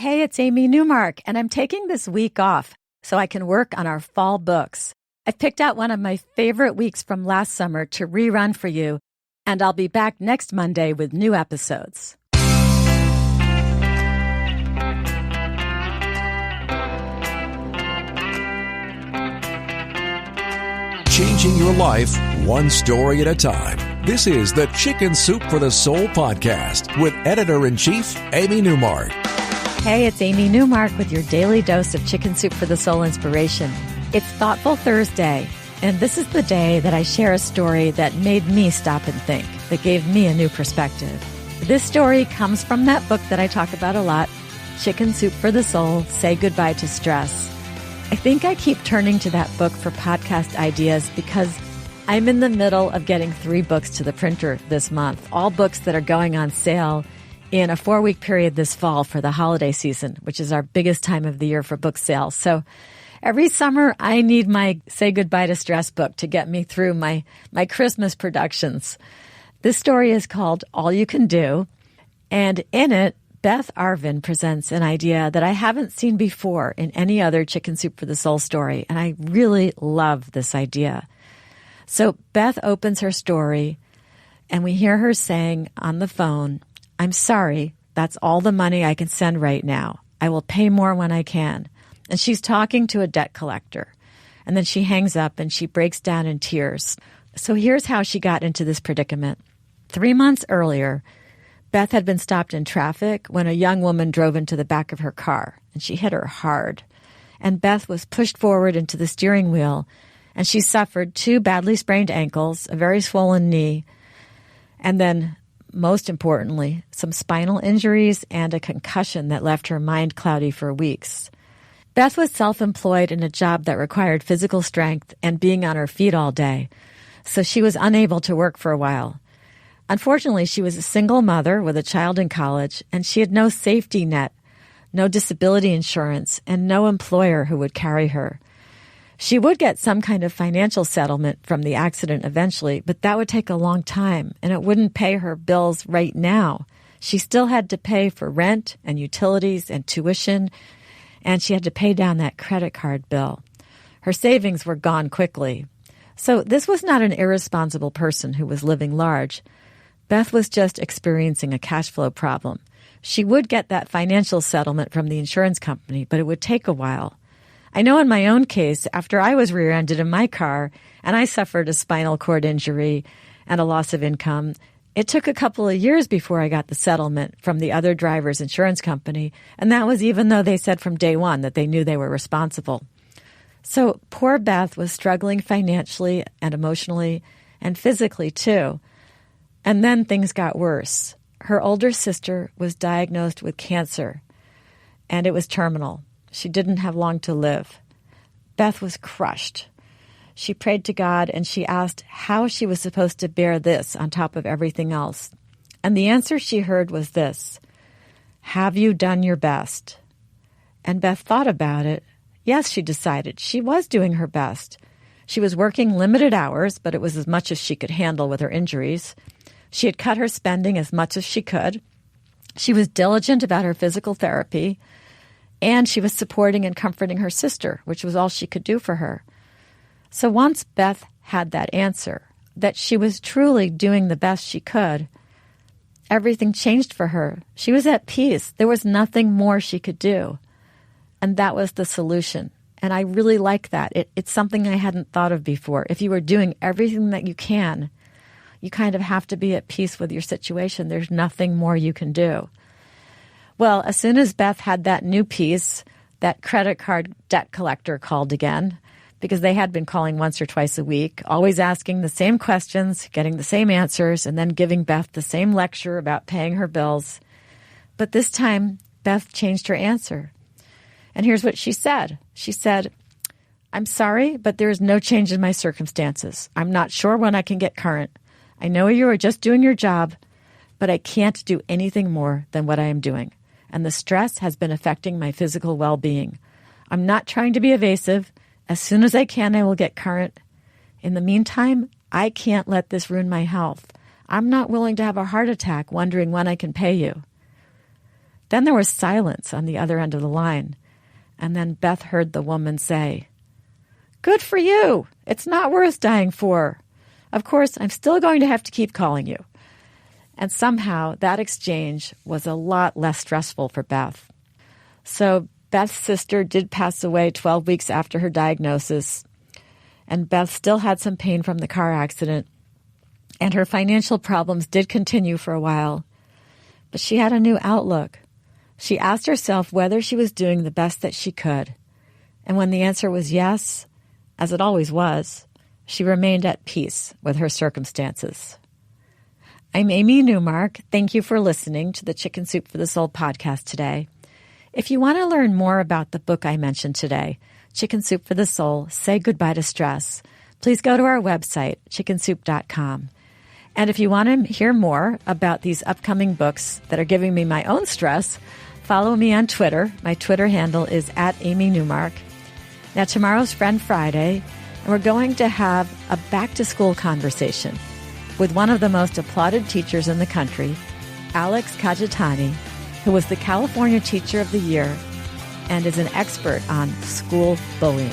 Hey, it's Amy Newmark, and I'm taking this week off so I can work on our fall books. I've picked out one of my favorite weeks from last summer to rerun for you, and I'll be back next Monday with new episodes. Changing your life one story at a time. This is the Chicken Soup for the Soul podcast with Editor-in-Chief Amy Newmark. Hey, it's Amy Newmark with your daily dose of Chicken Soup for the Soul inspiration. It's Thoughtful Thursday, and this is the day that I share a story that made me stop and think, that gave me a new perspective. This story comes from that book that I talk about a lot, Chicken Soup for the Soul, Say Goodbye to Stress. I think I keep turning to that book for podcast ideas because I'm in the middle of getting 3 books to the printer this month, all books that are going on sale in a 4-week period this fall for the holiday season, which is our biggest time of the year for book sales. So every summer, I need my Say Goodbye to Stress book to get me through my Christmas productions. This story is called All You Can Do, and in it, Beth Arvin presents an idea that I haven't seen before in any other Chicken Soup for the Soul story, and I really love this idea. So Beth opens her story, and we hear her saying on the phone, "I'm sorry, that's all the money I can send right now. I will pay more when I can." And she's talking to a debt collector. And then she hangs up and she breaks down in tears. So here's how she got into this predicament. 3 months earlier, Beth had been stopped in traffic when a young woman drove into the back of her car, and she hit her hard. And Beth was pushed forward into the steering wheel, and she suffered 2 badly sprained ankles, a very swollen knee, and then, most importantly, some spinal injuries and a concussion that left her mind cloudy for weeks. Beth was self-employed in a job that required physical strength and being on her feet all day, so she was unable to work for a while. Unfortunately, she was a single mother with a child in college, and she had no safety net, no disability insurance, and no employer who would carry her. She would get some kind of financial settlement from the accident eventually, but that would take a long time, and it wouldn't pay her bills right now. She still had to pay for rent and utilities and tuition, and she had to pay down that credit card bill. Her savings were gone quickly. So this was not an irresponsible person who was living large. Beth was just experiencing a cash flow problem. She would get that financial settlement from the insurance company, but it would take a while. I know in my own case, after I was rear-ended in my car and I suffered a spinal cord injury and a loss of income, it took a couple of years before I got the settlement from the other driver's insurance company, and that was even though they said from day one that they knew they were responsible. So poor Beth was struggling financially and emotionally and physically too. And then things got worse. Her older sister was diagnosed with cancer, and it was terminal. She didn't have long to live. Beth was crushed. She prayed to God and she asked how she was supposed to bear this on top of everything else. And the answer she heard was this: "Have you done your best?" And Beth thought about it. Yes, she decided. She was doing her best. She was working limited hours, but it was as much as she could handle with her injuries. She had cut her spending as much as she could. She was diligent about her physical therapy. And she was supporting and comforting her sister, which was all she could do for her. So once Beth had that answer, that she was truly doing the best she could, everything changed for her. She was at peace. There was nothing more she could do. And that was the solution. And I really like that. It's something I hadn't thought of before. If you are doing everything that you can, you kind of have to be at peace with your situation. There's nothing more you can do. Well, as soon as Beth had that new piece, that credit card debt collector called again, because they had been calling once or twice a week, always asking the same questions, getting the same answers, and then giving Beth the same lecture about paying her bills. But this time, Beth changed her answer. And here's what she said. She said, "I'm sorry, but there is no change in my circumstances. I'm not sure when I can get current. I know you are just doing your job, but I can't do anything more than what I am doing. And the stress has been affecting my physical well-being. I'm not trying to be evasive. As soon as I can, I will get current. In the meantime, I can't let this ruin my health. I'm not willing to have a heart attack wondering when I can pay you." Then there was silence on the other end of the line. And then Beth heard the woman say, "Good for you. It's not worth dying for. Of course, I'm still going to have to keep calling you." And somehow that exchange was a lot less stressful for Beth. So Beth's sister did pass away 12 weeks after her diagnosis, and Beth still had some pain from the car accident, and her financial problems did continue for a while. But she had a new outlook. She asked herself whether she was doing the best that she could. And when the answer was yes, as it always was, she remained at peace with her circumstances. I'm Amy Newmark. Thank you for listening to the Chicken Soup for the Soul podcast today. If you want to learn more about the book I mentioned today, Chicken Soup for the Soul, Say Goodbye to Stress, please go to our website, chickensoup.com. And if you want to hear more about these upcoming books that are giving me my own stress, follow me on Twitter. My Twitter handle is @AmyNewmark. Now, tomorrow's Friend Friday, and we're going to have a back-to-school conversation with one of the most applauded teachers in the country, Alex Kajitani, who was the California Teacher of the Year and is an expert on school bullying.